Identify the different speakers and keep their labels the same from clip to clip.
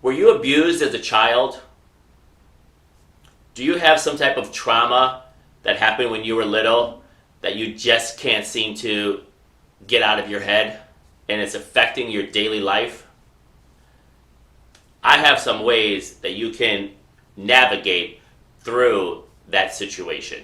Speaker 1: Were you abused as a child? Do you have some type of trauma that happened when you were little that you just can't seem to get out of your head and it's affecting your daily life? I have some ways that you can navigate through that situation.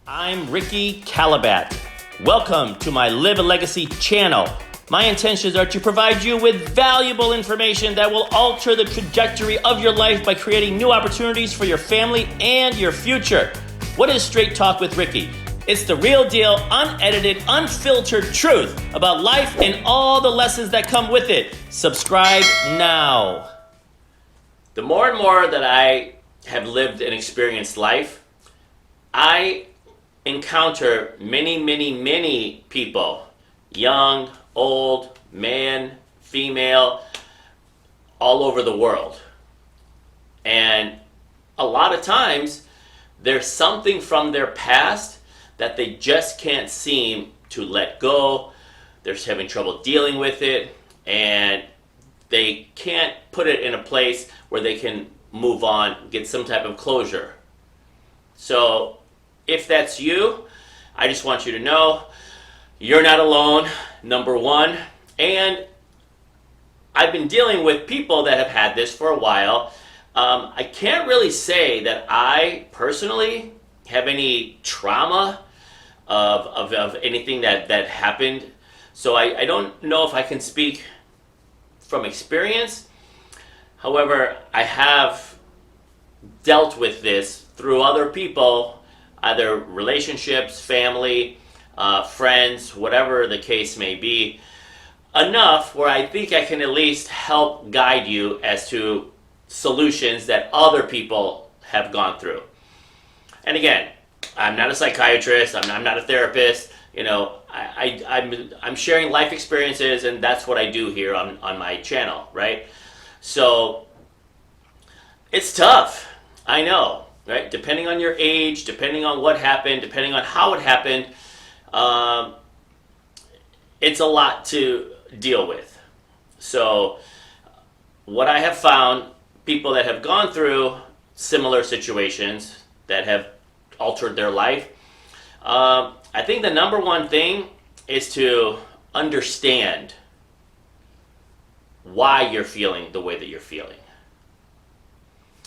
Speaker 1: I'm Ricky Calabat. Welcome to my Live a Legacy channel. My intentions are to provide you with valuable information that will alter the trajectory of your life by creating new opportunities for your family and your future. What is Straight Talk with Ricky? It's the real deal, unedited, unfiltered truth about life and all the lessons that come with it. Subscribe now. The more and more that I have lived and experienced life, I encounter many people, young, old, man, female, all over the world. And a lot of times, there's something from their past that they just can't seem to let go. They're having trouble dealing with it, and they can't put it in a place where they can move on, get some type of closure. So, if that's you, I just want you to know you're not alone, number one. And I've been dealing with people that have had this for a while. I can't really say that I personally have any trauma of anything that happened. So I don't know if I can speak from experience. However, I have dealt with this through other people, either relationships, family, friends, whatever the case may be, enough where I think I can at least help guide you as to solutions that other people have gone through. And again, I'm not a psychiatrist, I'm not a therapist, you know, I'm sharing life experiences, and that's what I do here on my channel, right? So, it's tough, I know, right? Depending on your age, depending on what happened, depending on how it happened, it's a lot to deal with. So, what I have found, people that have gone through similar situations that have altered their life, I think the number one thing is to understand why you're feeling the way that you're feeling.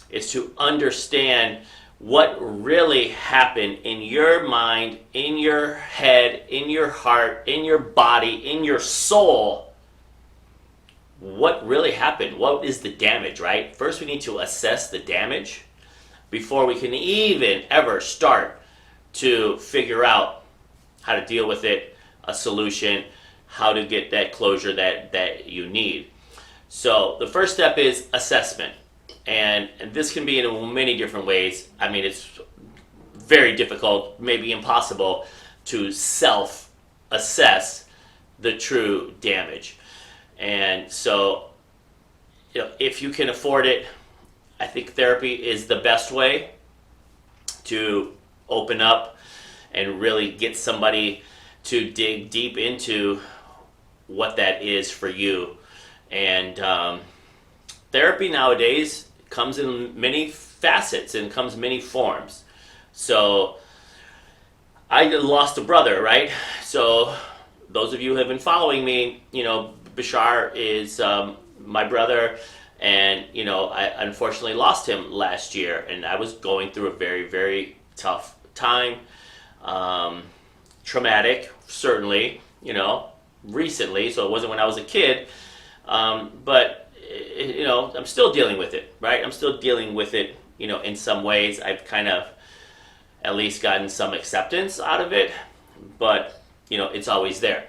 Speaker 1: It's to understand what really happened in your mind, in your head, in your heart, in your body, in your soul. What really happened? What is the damage, right? First, we need to assess the damage before we can even ever start to figure out how to deal with it, a solution, how to get that closure that you need. So the first step is assessment. And this can be in many different ways. I mean, it's very difficult, maybe impossible, to self-assess the true damage. And so, you know, if you can afford it, I think therapy is the best way to open up and really get somebody to dig deep into what that is for you. And therapy nowadays comes in many facets and comes many forms. So I lost a brother, right? So those of you who have been following me, you know, Bashar is my brother, and you know, I unfortunately lost him last year, and I was going through a very tough time, traumatic, certainly, you know, recently, so it wasn't when I was a kid, but you know, I'm still dealing with it, right? I'm still dealing with it, you know, in some ways. I've kind of at least gotten some acceptance out of it, but you know, it's always there.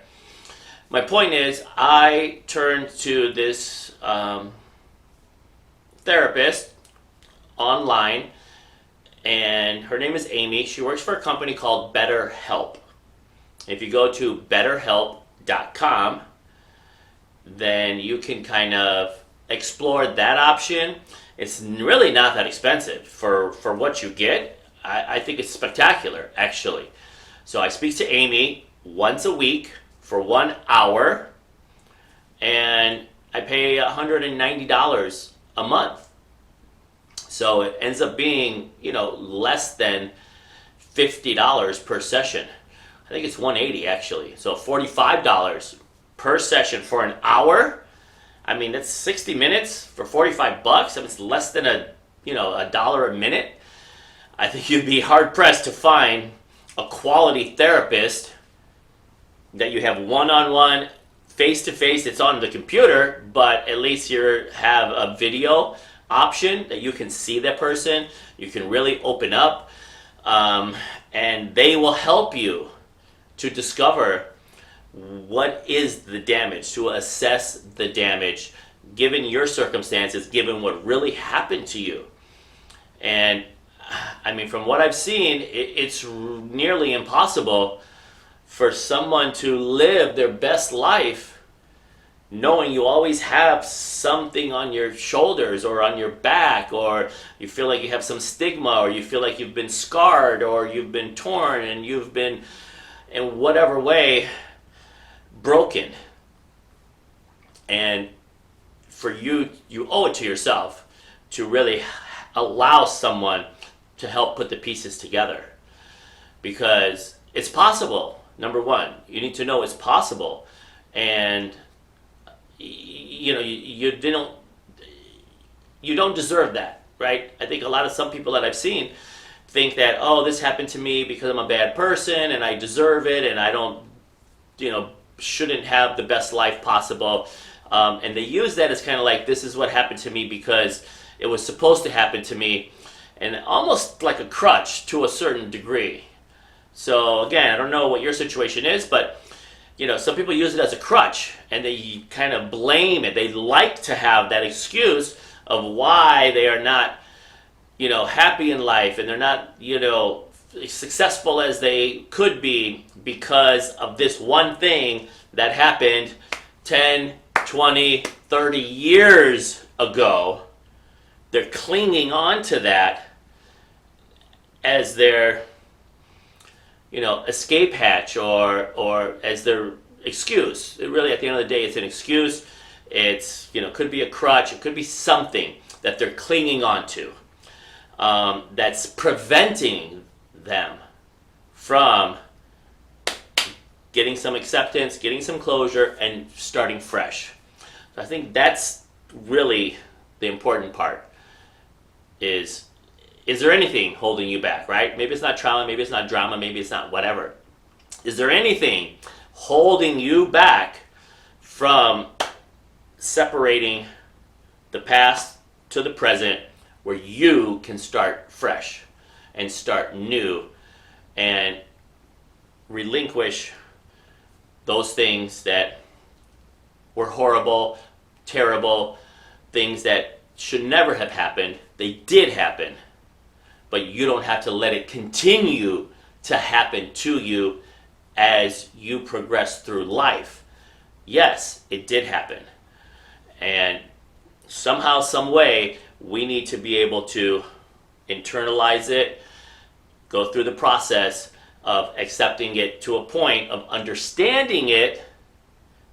Speaker 1: My point is, I turned to this therapist online, and her name is Amy. She works for a company called BetterHelp. If you go to betterhelp.com, then you can kind of explore that option. It's really not that expensive for what you get. I think it's spectacular, actually. So I speak to Amy once a week for 1 hour, and I pay $190 a a month. So it ends up being, less than $50 per session. I think it's $180 actually. So $45 per session for an hour. I mean, that's 60 minutes for $45. I mean, it's less than a dollar a minute. I think you'd be hard pressed to find a quality therapist that you have one-on-one, face-to-face. It's on the computer, but at least you have a video option that you can see that person. You can really open up, and they will help you to discover what is the damage, to assess the damage, given your circumstances, given what really happened to you. And I mean, from what I've seen, it's nearly impossible for someone to live their best life knowing you always have something on your shoulders or on your back, or you feel like you have some stigma, or you feel like you've been scarred, or you've been torn, and you've been, in whatever way, broken. And for you owe it to yourself to really allow someone to help put the pieces together, because it's possible. Number one, you need to know it's possible, and you don't deserve that, right? I think some people that I've seen think that, oh, this happened to me because I'm a bad person and I deserve it, and I don't, shouldn't have the best life possible, and they use that as kind of like, this is what happened to me because it was supposed to happen to me, and almost like a crutch to a certain degree. So again, I don't know what your situation is, but some people use it as a crutch, and they kind of blame it. They like to have that excuse of why they are not, happy in life, and they're not, successful as they could be because of this one thing that happened 10, 20, 30 years ago. They're clinging on to that as their, escape hatch, or as their excuse. It really, at the end of the day, it's an excuse. It's, could be a crutch. It could be something that they're clinging on to, that's preventing them from getting some acceptance, getting some closure, and starting fresh. So I think that's really the important part. Is there anything holding you back, right? Maybe it's not trauma, maybe it's not drama, maybe it's not whatever. Is there anything holding you back from separating the past to the present, where you can start fresh and start new and relinquish those things that were horrible, terrible, things that should never have happened? They did happen, but you don't have to let it continue to happen to you as you progress through life. Yes, it did happen, and somehow, some way, we need to be able to internalize it, go through the process of accepting it to a point of understanding it,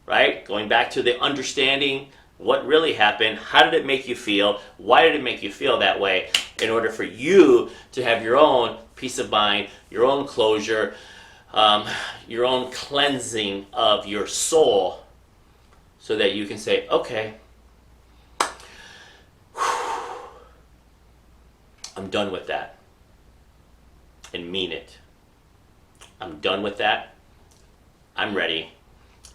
Speaker 1: right? Going back to the understanding what really happened, how did it make you feel, why did it make you feel that way, in order for you to have your own peace of mind, your own closure, your own cleansing of your soul, so that you can say, okay, I'm done with that, and mean it. I'm done with that. I'm ready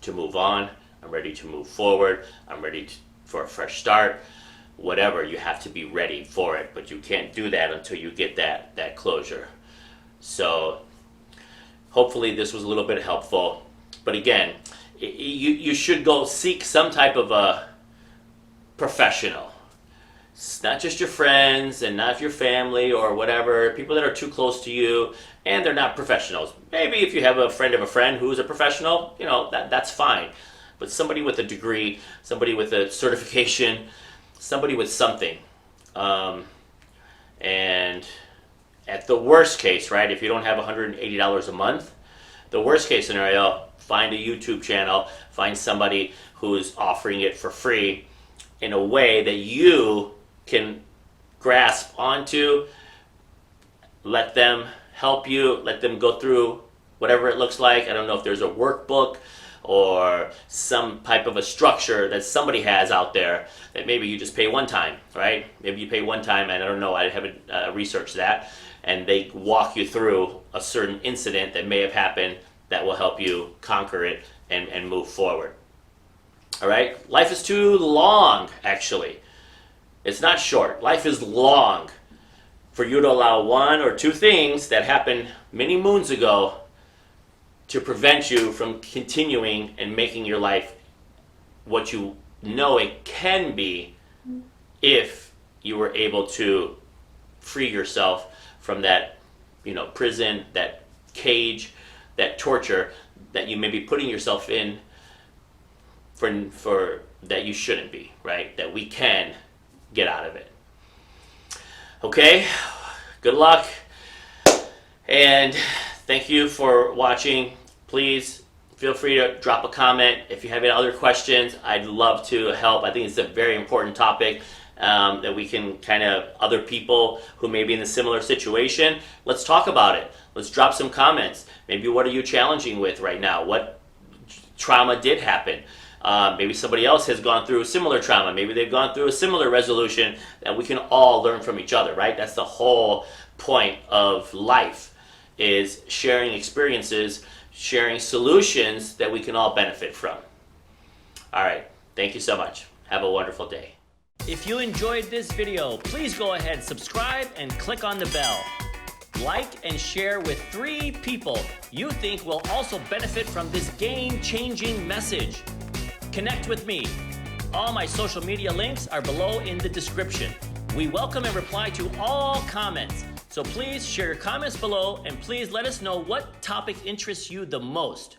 Speaker 1: to move on. I'm ready to move forward. I'm ready for a fresh start. Whatever, you have to be ready for it, but you can't do that until you get that closure. So hopefully this was a little bit helpful. But again, you should go seek some type of a professional. It's not just your friends and not your family or whatever, people that are too close to you and they're not professionals. Maybe if you have a friend who's a professional, that's fine. But somebody with a degree, somebody with a certification, somebody with something. And at the worst case, right, if you don't have $180 a month, the worst case scenario, find a YouTube channel, find somebody who is offering it for free in a way that you can grasp onto. Let them help you, let them go through whatever it looks like. I don't know if there's a workbook or some type of a structure that somebody has out there that maybe you just pay one time, right? Maybe you pay one time, and I don't know, I haven't researched that, and they walk you through a certain incident that may have happened that will help you conquer it and move forward. All right? Life is too long, actually. It's not short. Life is long for you to allow one or two things that happened many moons ago to prevent you from continuing and making your life what you know it can be if you were able to free yourself from that, prison, that cage, that torture that you may be putting yourself in for that you shouldn't be, right? That we can get out of it. Okay, good luck, and thank you for watching. Please feel free to drop a comment if you have any other questions. I'd love to help. I think it's a very important topic that we can other people who may be in a similar situation, let's talk about it. Let's drop some comments. Maybe what are you challenging with right now? What trauma did happen? Maybe somebody else has gone through similar trauma. Maybe they've gone through a similar resolution, and we can all learn from each other, right? That's the whole point of life, is sharing experiences, sharing solutions that we can all benefit from. All right, thank you so much. Have a wonderful day. If you enjoyed this video, please go ahead, subscribe, and click on the bell. Like and share with 3 people you think will also benefit from this game-changing message. Connect with me. All my social media links are below in the description. We welcome and reply to all comments. So please share your comments below, and please let us know what topic interests you the most.